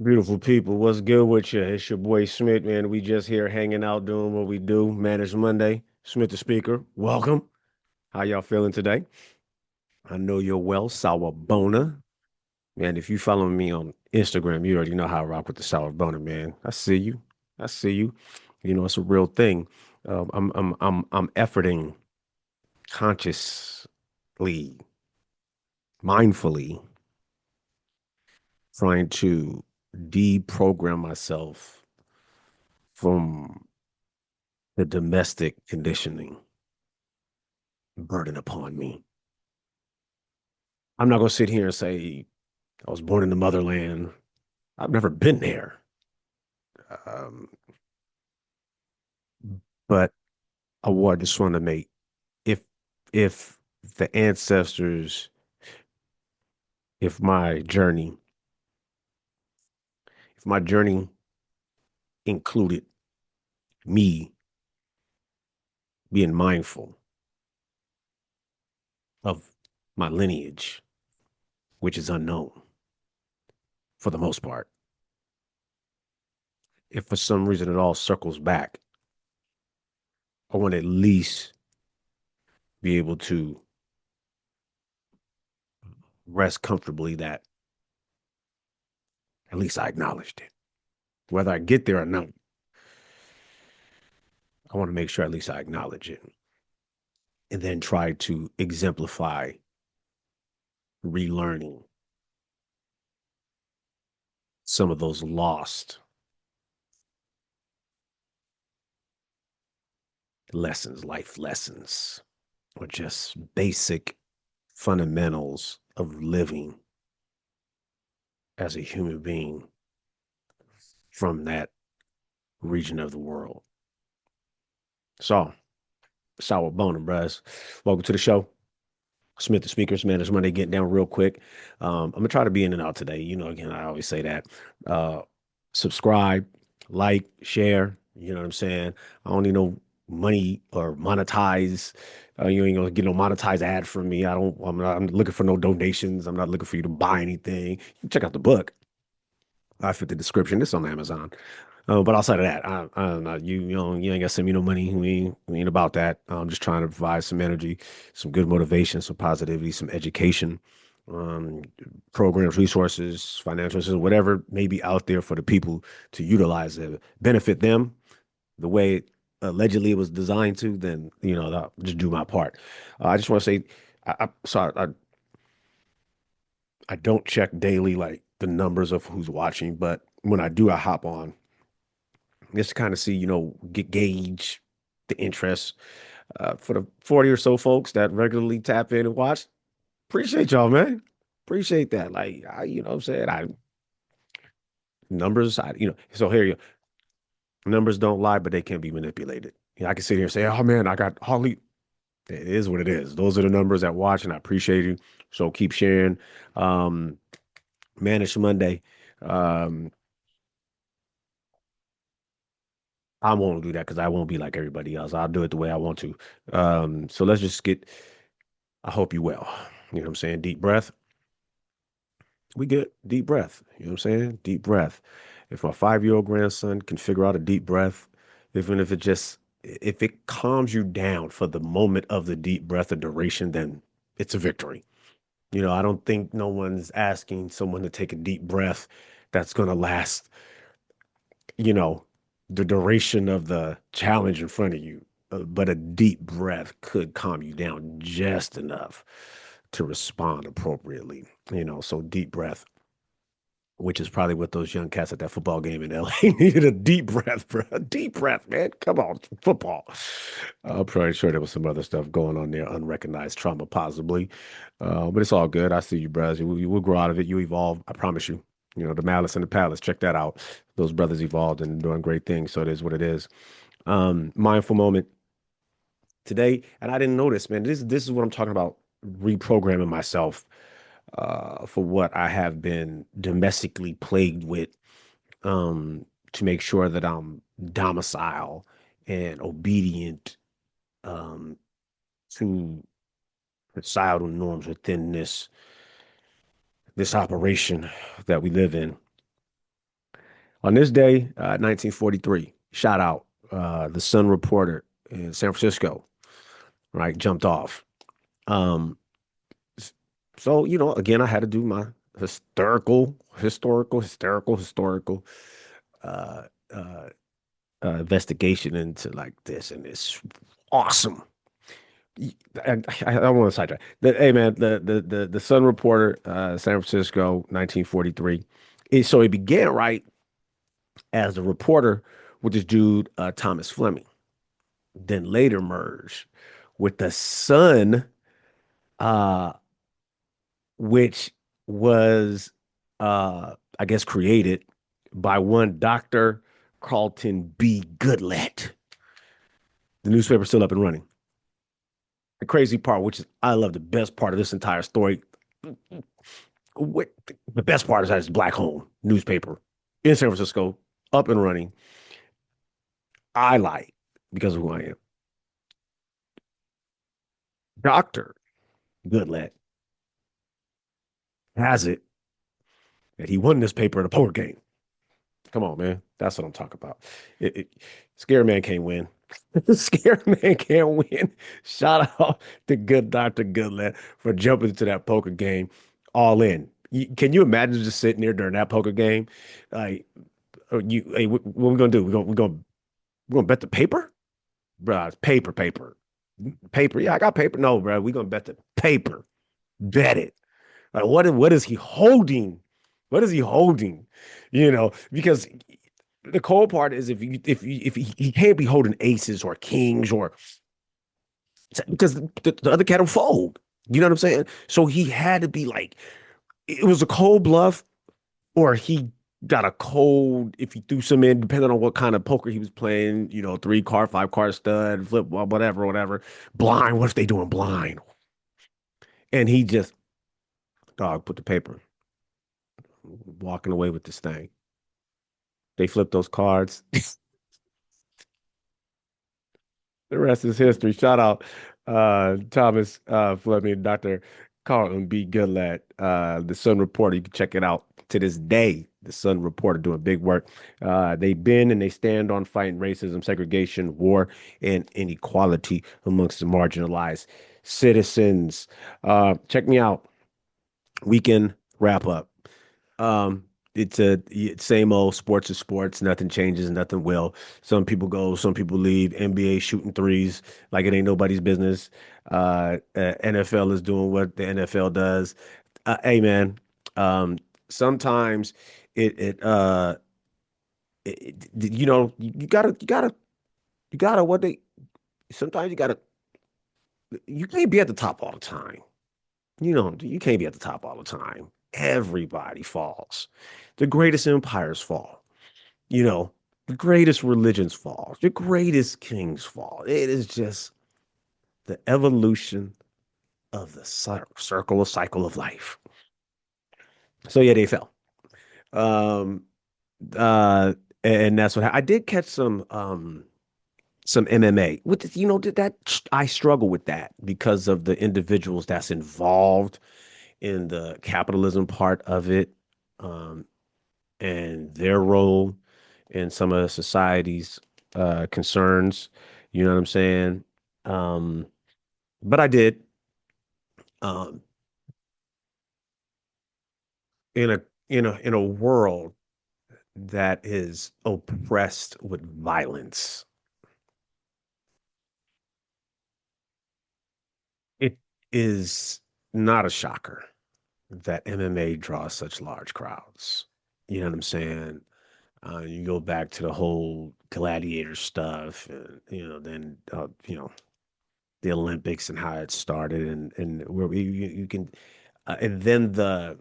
Beautiful people, what's good with you? It's your boy Smith, man. We just here hanging out doing what we do. Mannish Monday. Smith the speaker. Welcome. How y'all feeling today? I know you're well, sour boner. Man, if you follow me on Instagram, you already know how I rock with the sour boner, man. I see you. I see you. You know, it's a real thing. I'm efforting consciously, mindfully, trying to deprogram myself from the domestic conditioning burden upon me. I'm not going to sit here and say I was born in the motherland. I've never been there. Um, but I just want to make if if the ancestors, if my journey, if my journey included me being mindful of my lineage, which is unknown for the most part, if for some reason it all circles back, I want to at least be able to rest comfortably that at least I acknowledged it. Whether I get there or not, I want to make sure at least I acknowledge it and then try to exemplify relearning some of those lost lessons, life lessons, or just basic fundamentals of living as a human being from that region of the world. So, sour boner, bros. Welcome to the show. Smith the Speakers, Mannish Monday, getting down real quick. I'm gonna try to be in and out today. You know, again, I always say that. Uh, Subscribe, like, share. You know what I'm saying? I don't need no money or monetize. You ain't gonna get no monetized ad from me. I'm not looking for no donations. I'm not looking for you to buy anything. You can check out the book. I fit the description. It's on Amazon. But outside of that, I'm not you ain't got to send me no money. We ain't about that. I'm just trying to provide some energy, some good motivation, some positivity, some education, um, programs, resources, financial resources, whatever may be out there for the people to utilize it, benefit them the way allegedly it was designed to. Then I'll just do my part. I just want to say, I don't check daily like the numbers of who's watching, but when I do, I hop on just to kind of see, gauge the interest. For the 40 or so folks that regularly tap in and watch, appreciate y'all, man. Appreciate that. Like, what I'm saying, numbers, so here you numbers don't lie, but they can be manipulated. I can sit here and say, oh man, I got Holly. It is what it is. Those are the numbers that watch, and I appreciate you. So keep sharing. Um, Mannish Monday. Um, I won't do that because I won't be like everybody else. I'll do it the way I want to. So let's just get, I hope you well. You know what I'm saying? Deep breath. We good. Deep breath. You know what I'm saying? Deep breath. If my 5-year-old grandson can figure out a deep breath, even if it calms you down for the moment of the deep breath, the duration, then it's a victory. I don't think no one's asking someone to take a deep breath that's going to last, you know, the duration of the challenge in front of you. But a deep breath could calm you down just enough to respond appropriately. So deep breath, which is probably what those young cats at that football game in LA needed a deep breath, bro. A deep breath, man. Come on, football. I'm pretty sure there was some other stuff going on there, unrecognized trauma, possibly. But it's all good. I see you, brothers. You will grow out of it. You evolve. I promise you. The Malice in the Palace. Check that out. Those brothers evolved and doing great things. So it is what it is. Mindful moment today, and I didn't notice, man. This is what I'm talking about. Reprogramming myself for what I have been domestically plagued with, to make sure that I'm docile and obedient, um, to societal norms within this operation that we live in. On this day, 1943, shot out, the Sun reporter in San Francisco, right, jumped off. Um, so, again, I had to do my historical uh, uh, investigation into like this, and it's awesome. I don't want to sidetrack. Hey man, the Sun reporter, San Francisco, 1943. So it began right as a reporter with this dude, Thomas Fleming, then later merged with the Sun, uh, which was, I guess, created by one Dr. Carlton B. Goodlett. The newspaper's still up and running. The crazy part, which is I love the best part of this entire story, what the best part is that it's Black Home newspaper in San Francisco, up and running. I like because of who I am. Dr. Goodlett has it that he won this paper in a poker game. Come on, man. That's what I'm talking about. Scary man can't win. Scary man can't win. Shout out to good Dr. Goodland for jumping into that poker game all in. Can you imagine just sitting there during that poker game? Like, hey, what we gonna do? We gonna bet the paper, bro? It's paper. Yeah, I got paper. No, bro, we gonna bet the paper. Bet it. Like, what is he holding? What is he holding? Because the cold part is if he can't be holding aces or kings or because the other cat will fold. You know what I'm saying? So he had to be like it was a cold bluff, or he got a cold if he threw some in, depending on what kind of poker he was playing. 3 card, 5 card stud, flip, whatever. Blind. What if they doing blind? And he just dog put the paper, walking away with this thing. They flipped those cards. The rest is history. Shout out Thomas Fleming, Dr. Carlton B. Goodlad, the Sun Reporter. You can check it out to this day. The Sun Reporter doing big work. They've been and they stand on fighting racism, segregation, war, and inequality amongst the marginalized citizens. Check me out. Weekend wrap up. Um, it's a same old sports is sports. Nothing changes, nothing will. Some people go, some people leave. NBA shooting threes like it ain't nobody's business. NFL is doing what the NFL does. Hey man, sometimes it it you gotta what they sometimes you can't be at the top all the time. You can't be at the top all the time. Everybody falls. The greatest empires fall. You know, the greatest religions fall. The greatest kings fall. It is just the evolution of the circle or cycle of life. So yeah, they fell. Um, uh, and that's what I did catch some MMA. Did that I struggle with that because of the individuals that's involved in the capitalism part of it, um, and their role in some of society's concerns. You know what I'm saying? Um, but I did um, in a world that is oppressed with violence. It is not a shocker that MMA draws such large crowds. You know what I'm saying? You go back to the whole gladiator stuff, and then the Olympics and how it started, and where you can, and then the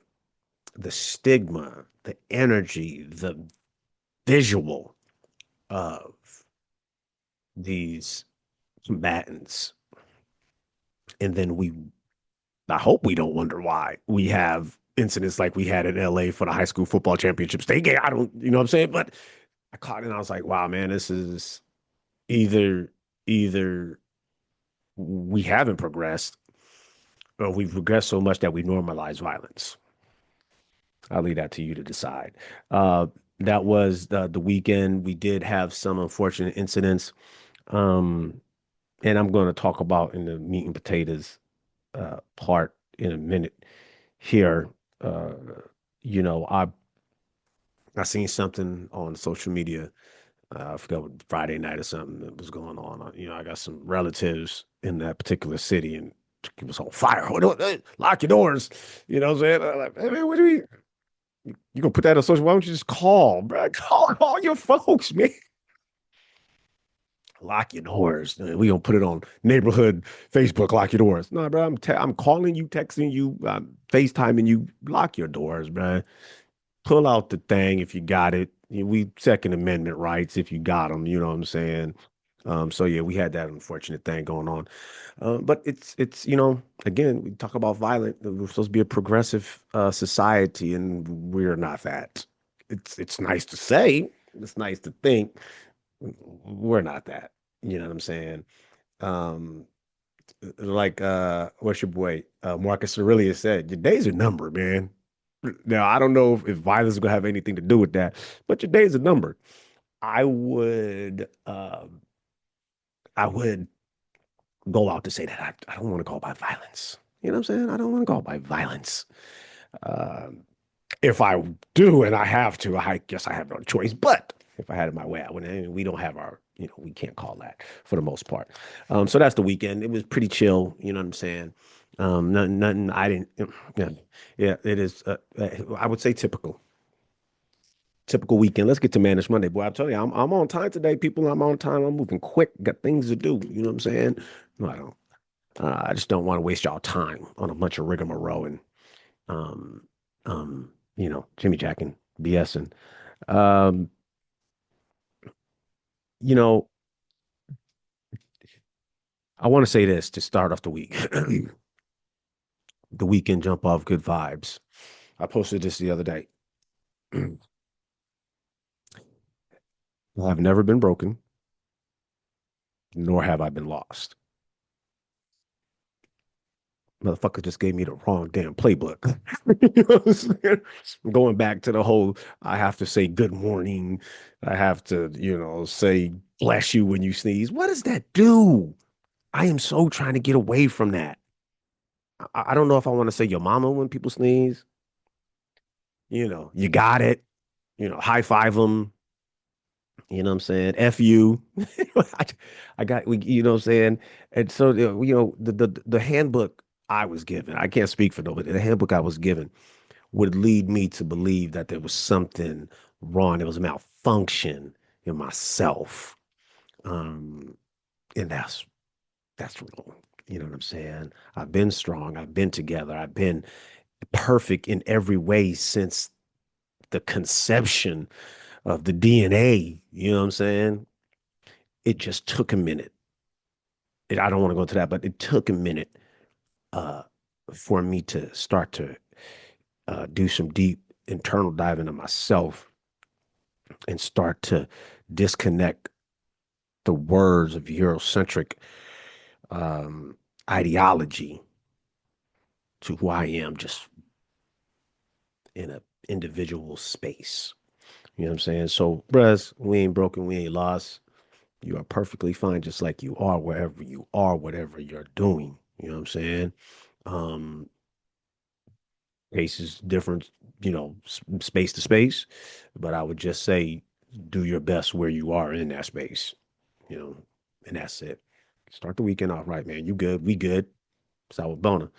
stigma, the energy, the visual of these combatants, and then I hope we don't wonder why we have incidents like we had in LA for the high school football championship state game. I don't, you know what I'm saying? But I caught it and I was like, wow, man, this is either either we haven't progressed or we've regressed so much that we normalize violence. I'll leave that to you to decide. that was the weekend. We did have some unfortunate incidents. Um, and I'm going to talk about in the meat and potatoes part in a minute here. Uh, you know, I seen something on social media. I forgot what Friday night or something that was going on. You know, I got some relatives in that particular city, and it was on fire. Lock your doors. You know what I'm saying? I'm like, hey, man, what do you gonna put that on social? Why don't you just call, bro? Call your folks, man. Lock your doors. We gonna put it on neighborhood Facebook. Lock your doors. No, bro. I'm calling you, texting you, FaceTiming you. Lock your doors, bro. Pull out the thing if you got it. We Second Amendment rights if you got them. You know what I'm saying? So yeah, we had that unfortunate thing going on. But it's again, we talk about violent. We're supposed to be a progressive society, and we're not that. It's nice to say. It's nice to think. We're not that. You know what I'm saying? Um, like what's your boy Marcus Aurelius said, your days are numbered, man. Now I don't know if violence is gonna have anything to do with that, but your days are numbered. I would I would go out to say that I don't want to go by violence. You know what I'm saying? I don't want to go by violence. Um, if I do and I have to, I guess I have no choice. But if I had it my way, I wouldn't. I mean, we don't have our, we can't call that for the most part. So that's the weekend. It was pretty chill. You know what I'm saying? Nothing. I didn't. Yeah, yeah. It is. I would say typical weekend. Let's get to Mannish Monday, boy. I tell you, I'm on time today, people. I'm on time. I'm moving quick. Got things to do. You know what I'm saying? No, I don't. I just don't want to waste y'all time on a bunch of rigmarole and um Jimmy Jack and BSing. Um, you know, I want to say this to start off the week. The weekend jump off good vibes. I posted this the other day. I've never been broken, nor have I been lost. Motherfucker just gave me the wrong damn playbook. You know what I'm saying? Going back to the whole, I have to say good morning. I have to, say bless you when you sneeze. What does that do? I am so trying to get away from that. I don't know if I want to say your mama when people sneeze. You got it. High five them. You know what I'm saying? F you. I, I got, you know what I'm saying? And so, the handbook I was given, I can't speak for nobody. The handbook I was given would lead me to believe that there was something wrong. There was a malfunction in myself. Um, and that's wrong. You know what I'm saying? I've been strong. I've been together. I've been perfect in every way since the conception of the DNA. You know what I'm saying? It just took a minute. I don't want to go into that, but it took a minute uh, for me to start to do some deep internal dive into myself and start to disconnect the words of Eurocentric um, ideology to who I am just in a individual space. You know what I'm saying? So, bruh, we ain't broken, we ain't lost. You are perfectly fine just like you are wherever you are, whatever you're doing. You know what I'm saying? Um, Cases different, space to space, but I would just say do your best where you are in that space, you know, and that's it. Start the weekend off right, man. You good? We good. Sour boner.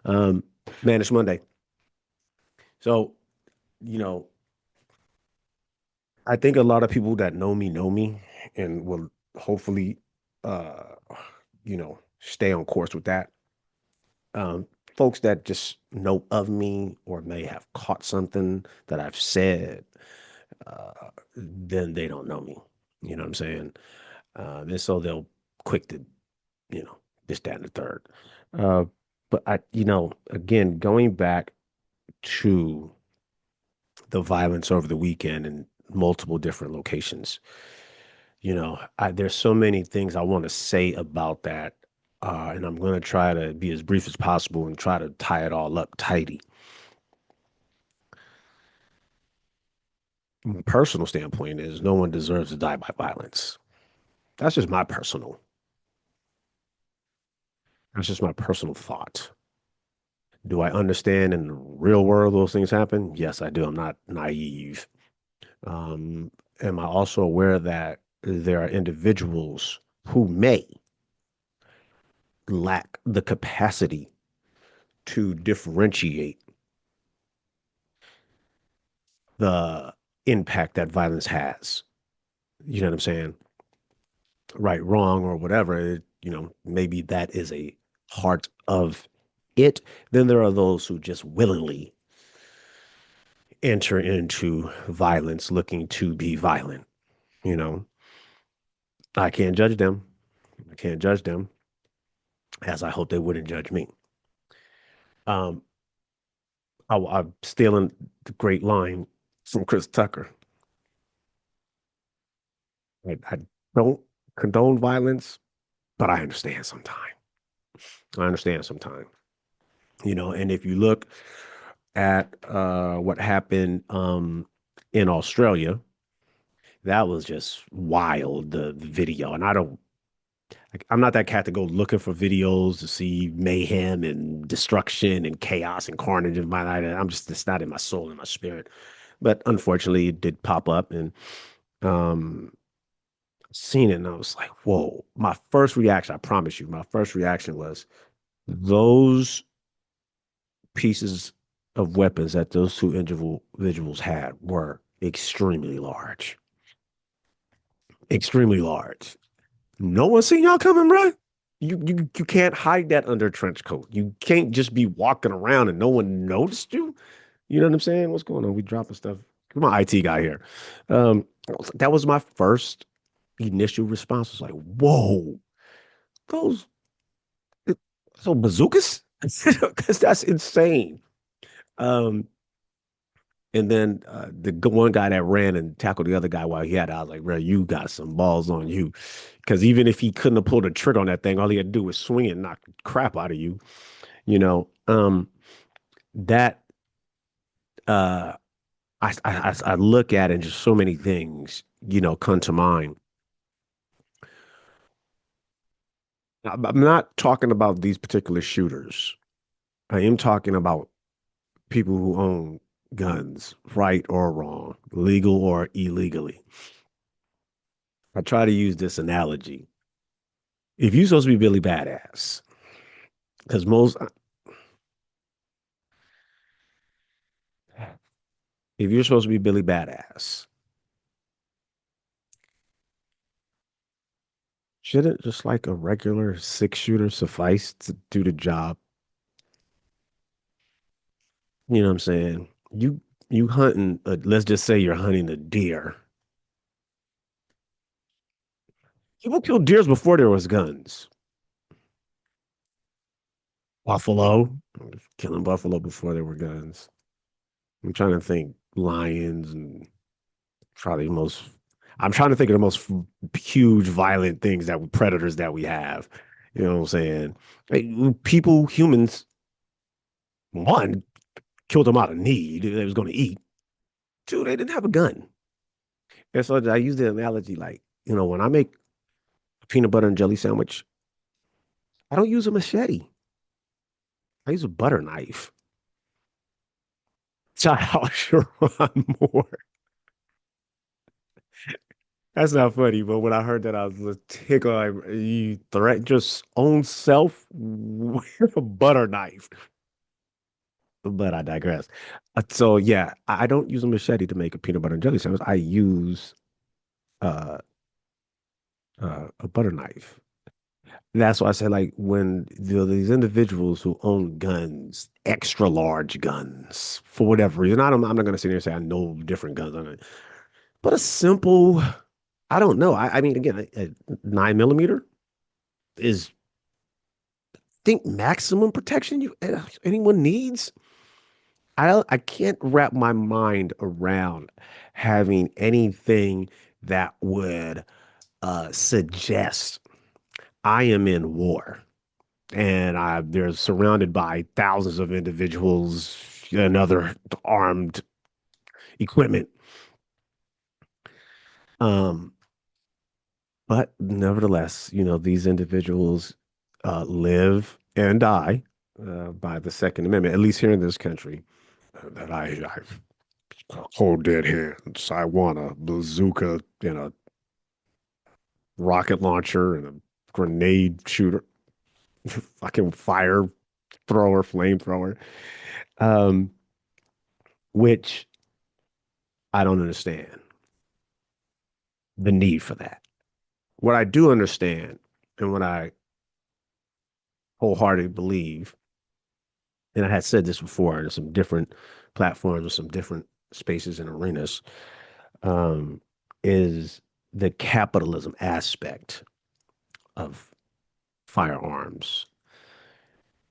Um, Manish Monday. So, you know, I think a lot of people that know me and will hopefully, uh, stay on course with that. Folks that just know of me or may have caught something that I've said, then they don't know me. You know what I'm saying? And so they'll quick to, this, that, and the third. Uh, but again, going back to the violence over the weekend in multiple different locations, there's so many things I want to say about that. And I'm going to try to be as brief as possible and try to tie it all up tidy. personal standpoint is no one deserves to die by violence. That's just my personal. That's just my personal thought. Do I understand in the real world those things happen? Yes, I do. I'm not naive. Um, am I also aware that there are individuals who may lack the capacity to differentiate the impact that violence has? You know what I'm saying? Right, wrong, or whatever. Maybe that is a part of it. Then there are those who just willingly enter into violence looking to be violent. You know, I can't judge them. I can't judge them, as I hope they wouldn't judge me. Um, I'm stealing the great line from Chris Tucker. I don't condone violence, but I understand sometimes. I understand sometimes. And if you look at what happened in Australia, that was just wild, the video. And I'm not that cat to go looking for videos to see mayhem and destruction and chaos and carnage and my life. I'm just, it's not in my soul and my spirit. But unfortunately, it did pop up and um, seen it, and I was like, whoa. My first reaction, I promise you, my first reaction was those pieces of weapons that those two individuals had were extremely large, extremely large. No one seen y'all coming, bro. You can't hide that under a trench coat. You can't just be walking around and no one noticed you. You know what I'm saying? What's going on? We dropping stuff. Come on, IT guy here. That was my first initial response. Was like, whoa, those so bazookas? Because that's insane. Um, and then the one guy that ran and tackled the other guy while he had it, I was like, bro, you got some balls on you. Because even if he couldn't have pulled a trigger on that thing, all he had to do was swing it and knock the crap out of you. You know, that uh, I look at it and just so many things, come to mind. I'm not talking about these particular shooters. I am talking about people who own guns, right or wrong, legal or illegally. I try to use this analogy. If you're supposed to be Billy Badass, because if you're supposed to be Billy Badass, shouldn't just like a regular six shooter suffice to do the job? You know what I'm saying? You hunting, let's just say you're hunting a deer. People killed deers before there was guns. Buffalo, killing buffalo before there were guns. I'm trying to think lions and probably most. I'm trying to think of the most huge violent things that predators that we have. You know what I'm saying? Like, people, humans, one killed them out of need. They was going to eat. Two, they didn't have a gun. And so I use the analogy like, when I make a peanut butter and jelly sandwich, I don't use a machete. I use a butter knife. So I'll sure run more. That's not funny, but when I heard that, I was just tickled. Like, you threaten your own self with a butter knife. But I digress. So yeah, I don't use a machete to make a peanut butter and jelly sandwich. I use uh, a butter knife. That's why I say, like, when these individuals who own guns, extra large guns, for whatever reason, I'm not going to sit here and say I know different guns on it, but a simple, I don't know. I mean, again, a 9 millimeter is think maximum protection anyone needs. I can't wrap my mind around having anything that would suggest I am in war and they're surrounded by thousands of individuals and other armed equipment. Um, but nevertheless, these individuals live and die by the Second Amendment, at least here in this country. That I hold dead hands. I want a bazooka and a rocket launcher and a grenade shooter, fucking fire thrower, flamethrower, um, which I don't understand the need for that. What I do understand and what I wholeheartedly believe, and I had said this before in some different platforms or some different spaces and arenas, um, is the capitalism aspect of firearms.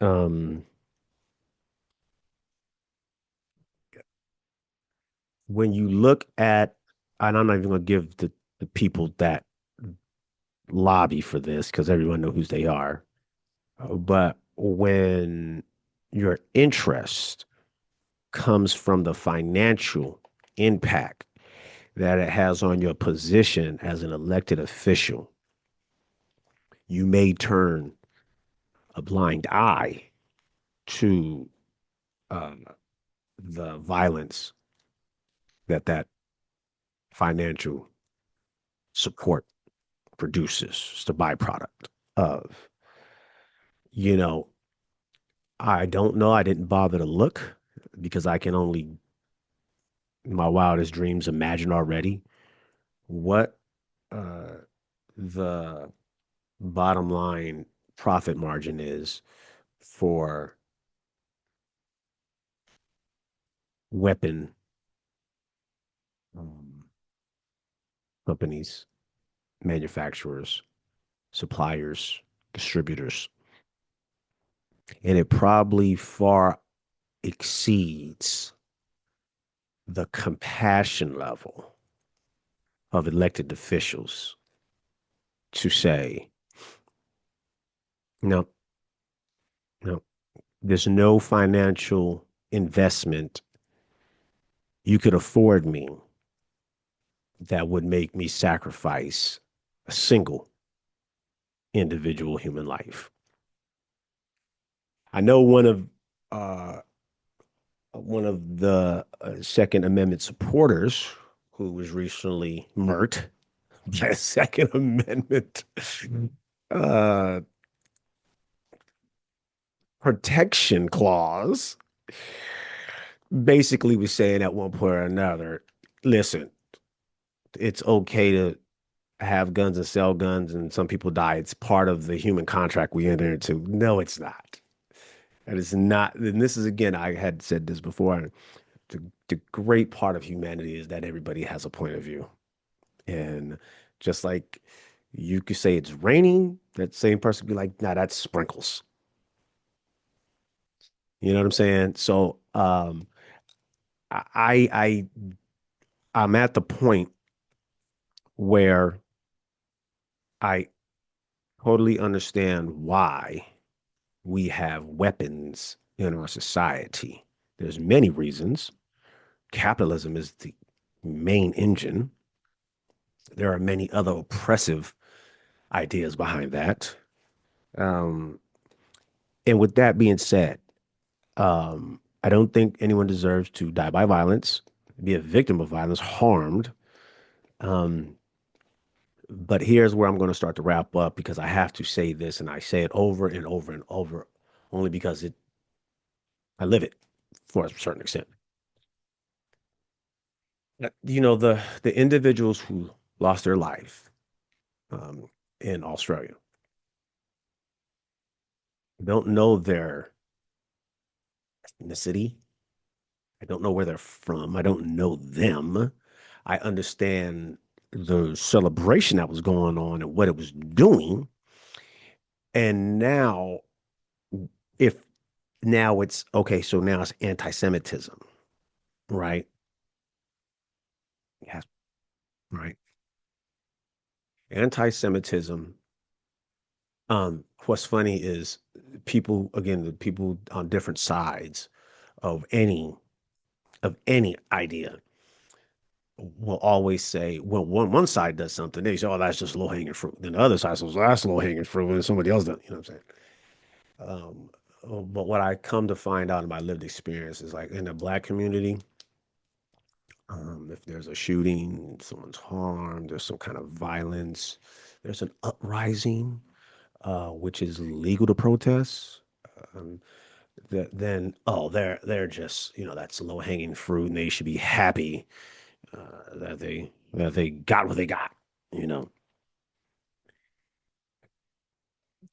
Um, when you look at, and I'm not even going to give the people that lobby for this because everyone knows who they are, but when your interest comes from the financial impact that it has on your position as an elected official, you may turn a blind eye to uh, the violence that financial support produces. It's the byproduct of, you know, I don't know. I didn't bother to look because I can only, in my wildest dreams, imagine already what uh, the bottom line profit margin is for weapon um, companies, manufacturers, suppliers, distributors. And it probably far exceeds the compassion level of elected officials to say, no, no, there's no financial investment you could afford me that would make me sacrifice a single individual human life. I know uh, one of the Second Amendment supporters who was recently murked by a Second Amendment uh, protection clause basically was saying at one point or another, listen, it's okay to have guns and sell guns, and some people die. It's part of the human contract we enter into. No, it's not. That is not. And this is again, I had said this before. The great part of humanity is that everybody has a point of view. And just like you could say it's raining, that same person be like, nah, that's sprinkles. You know what I'm saying? So I I I'm at the point where I totally understand why we have weapons in our society. There's many reasons. Capitalism is the main engine. There are many other oppressive ideas behind that. Um, and with that being said, I don't think anyone deserves to die by violence, be a victim of violence, harmed. Um, but here's where I'm going to start to wrap up because I have to say this, and I say it over and over and over, only because I live it for a certain extent. The individuals who lost their life um, in Australia don't know their ethnicity. I don't know where they're from. I don't know them. I understand the celebration that was going on and what it was doing. And now, if now it's okay, so now it's anti-Semitism, right? Yes, right. Anti-Semitism. What's funny is people, again, the people on different sides of any idea will always say, well, one side does something, they say, oh, that's just low hanging fruit. Then the other side says, well, that's low hanging fruit, and somebody else does. You know what I'm saying? But what I come to find out in my lived experience is like in the black community, if there's a shooting, someone's harmed, there's some kind of violence, there's an uprising, which is legal to protest. Um, then oh, they're just that's low hanging fruit, and they should be happy that they got what they got. You know,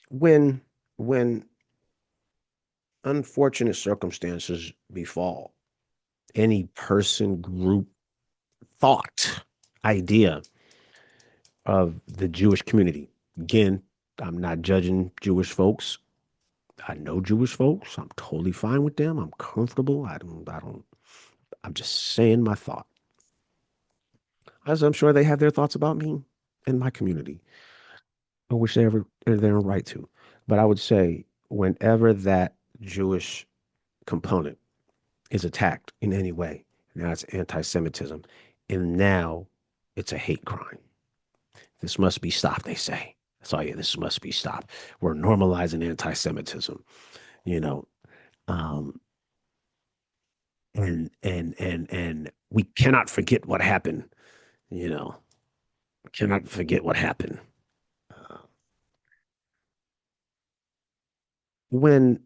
when when unfortunate circumstances befall any person, group, thought, idea of the Jewish community. Again, I'm not judging Jewish folks. I know Jewish folks. I'm totally fine with them. I'm comfortable. I'm just saying my thought. As I'm sure they have their thoughts about me and my community, which they're right to. But I would say whenever that Jewish component is attacked in any way, now it's anti-Semitism, and now it's a hate crime. This must be stopped, they say. So yeah, this must be stopped. We're normalizing anti-Semitism, you know, um, and we cannot forget what happened. You know, cannot forget what happened uh, when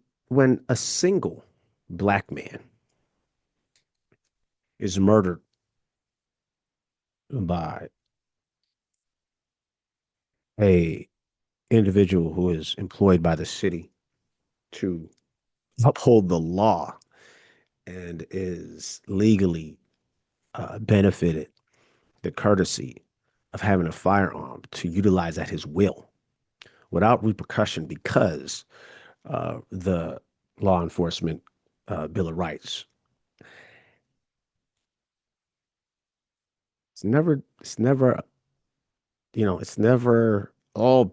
a single black man is murdered by a individual who is employed by the city to uphold the law and is legally benefited the courtesy of having a firearm to utilize at his will without repercussion because the law enforcement Bill of Rights. It's never, oh,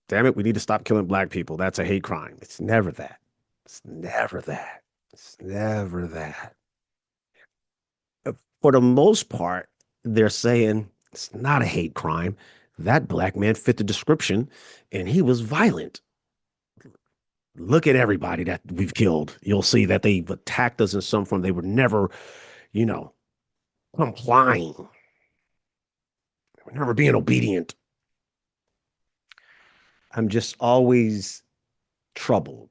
damn it, we need to stop killing black people. That's a hate crime. It's never that. It's never that. It's never that. For the most part, they're saying it's not a hate crime. That black man fit the description and he was violent. Look at everybody that we've killed. You'll see that they've attacked us in some form. They were never, you know, complying. They were never being obedient. I'm just always troubled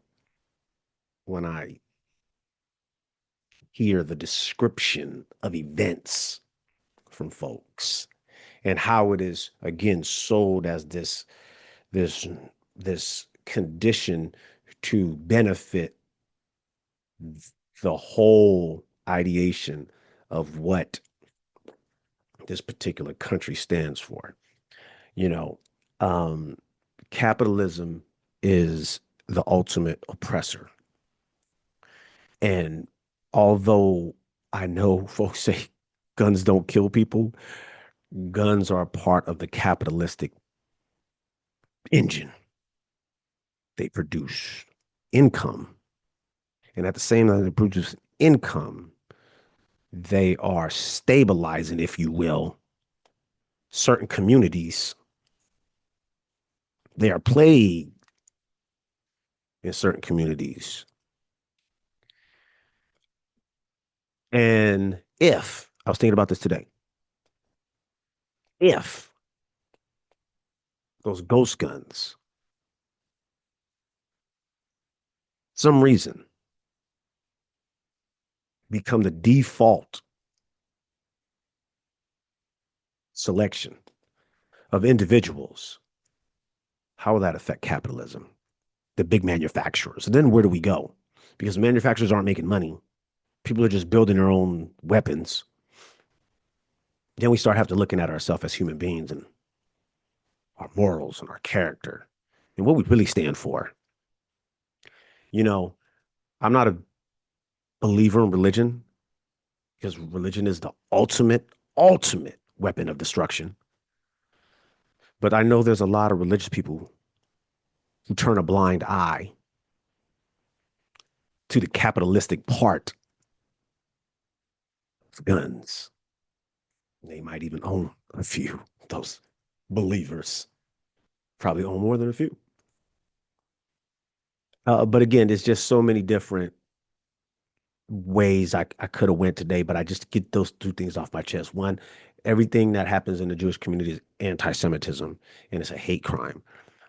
when I hear the description of events from folks and how it is again sold as this this condition to benefit the whole ideation of what this particular country stands for. You know, um, capitalism is the ultimate oppressor. And although I know folks say guns don't kill people, guns are a part of the capitalistic engine. They produce income. And at the same time, they produce income, they are stabilizing, if you will, certain communities. They are plagued in certain communities. And if I was thinking about this today, if those ghost guns, some reason, become the default selection of individuals, how will that affect capitalism? The big manufacturers. And then where do we go? Because manufacturers aren't making money. People are just building their own weapons. Then we start having to looking at ourselves as human beings and our morals and our character and what we really stand for. You know, I'm not a believer in religion because religion is the ultimate weapon of destruction. But I know there's a lot of religious people who turn a blind eye to the capitalistic part of guns. They might even own a few. Those believers probably own more than a few. But again, there's just so many different ways I could have went today, but I just get those two things off my chest. One, everything that happens in the Jewish community is anti-Semitism and it's a hate crime.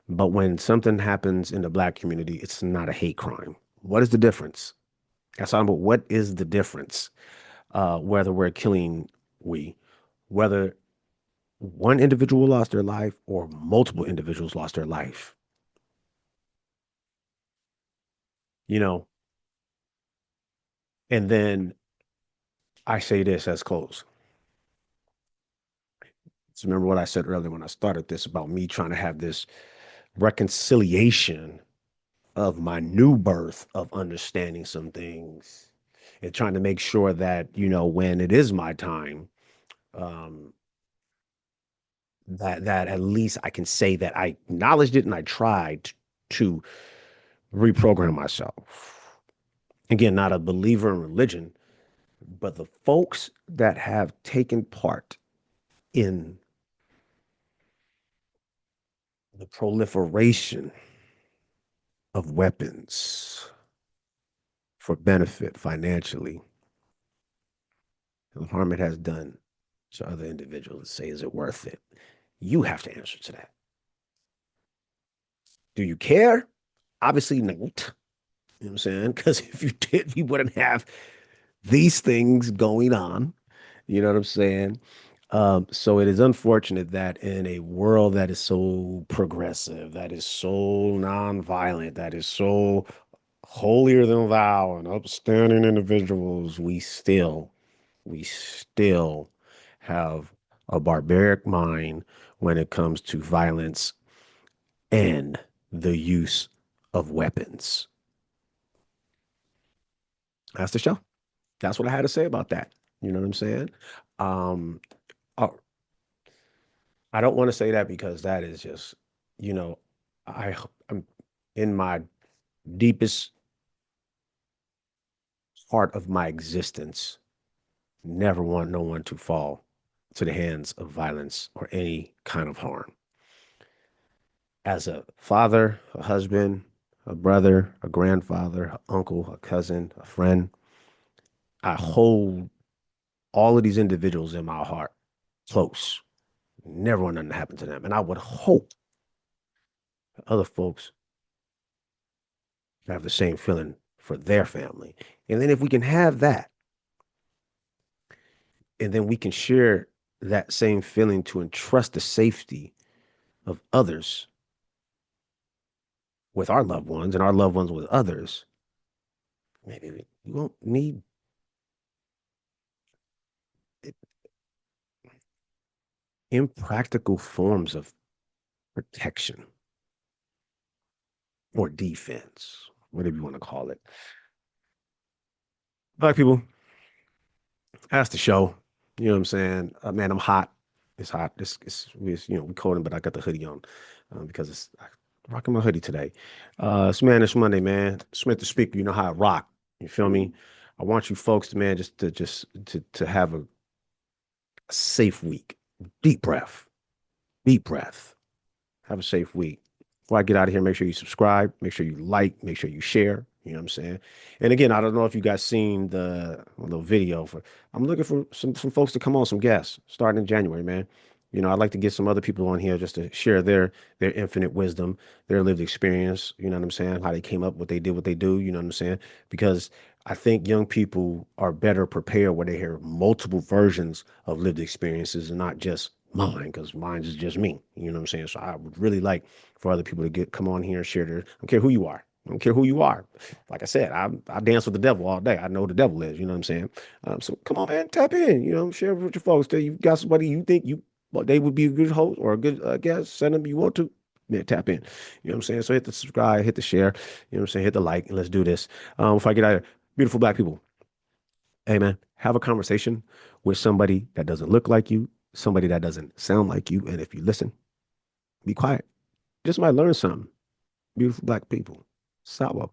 But when something happens in the black community, it's not a hate crime. What is the difference? That's all about what is the difference? Whether we're killing we, whether one individual lost their life or multiple individuals lost their life. You know, and then I say this as close. So remember what I said earlier when I started this about me trying to have this reconciliation of my new birth of understanding some things and trying to make sure that, when it is my time, um, that at least I can say that I acknowledged it and I tried to reprogram myself. Again, not a believer in religion, but the folks that have taken part in the proliferation of weapons for benefit financially, the harm it has done to other individuals, say, is it worth it? You have to answer to that. Do you care? Obviously not. You know what I'm saying? Because if you did, we wouldn't have these things going on. You know what I'm saying? So it is unfortunate that in a world that is so progressive, that is so nonviolent, that is so holier than thou and upstanding individuals, we still have a barbaric mind when it comes to violence and the use of weapons. That's the show. That's what I had to say about that. You know what I'm saying? Um, uh, I don't want to say that because that is just, you know, I'm in my deepest part of my existence, never want no one to fall to the hands of violence or any kind of harm. As a father, a husband, a brother, a grandfather, an uncle, a cousin, a friend, I hold all of these individuals in my heart close. Never want nothing to happen to them. And I would hope other folks have the same feeling for their family. And then if we can have that, and then we can share that same feeling to entrust the safety of others with our loved ones and our loved ones with others, maybe we won't need impractical forms of protection or defense, whatever you want to call it. Black people, that's the show. You know what I'm saying? Man, I'm hot. It's hot. We cold, but I got the hoodie on because I'm rocking my hoodie today. It's Mannish Monday, man. Smith to speak. You know how I rock. You feel me? I want you folks to, man, just to have a safe week. Deep breath. Deep breath. Have a safe week. Before I get out of here, make sure you subscribe, make sure you like, make sure you share. You know what I'm saying? And again, I don't know if you guys seen the little video for. I'm looking for some folks to come on, some guests, starting in January, man. I'd like to get some other people on here just to share their infinite wisdom, their lived experience. You know what I'm saying? How they came up, what they did, what they do. You know what I'm saying? Because I think young people are better prepared when they hear multiple versions of lived experiences and not just mine, because mine is just me. You know what I'm saying? So I would really like for other people to come on here and share their. I don't care who you are. I don't care who you are. Like I said, I dance with the devil all day. I know who the devil is. You know what I'm saying? So come on, man, tap in. Share with your folks. Tell you got somebody you think they would be a good host or a good guest. Send them you want to. Yeah, tap in. You know what I'm saying? So hit the subscribe, hit the share. You know what I'm saying? Hit the like, and let's do this. Before I get out of here, beautiful black people. Hey, man, have a conversation with somebody that doesn't look like you, somebody that doesn't sound like you, and if you listen, be quiet. Just might learn something. Beautiful black people. Sawa.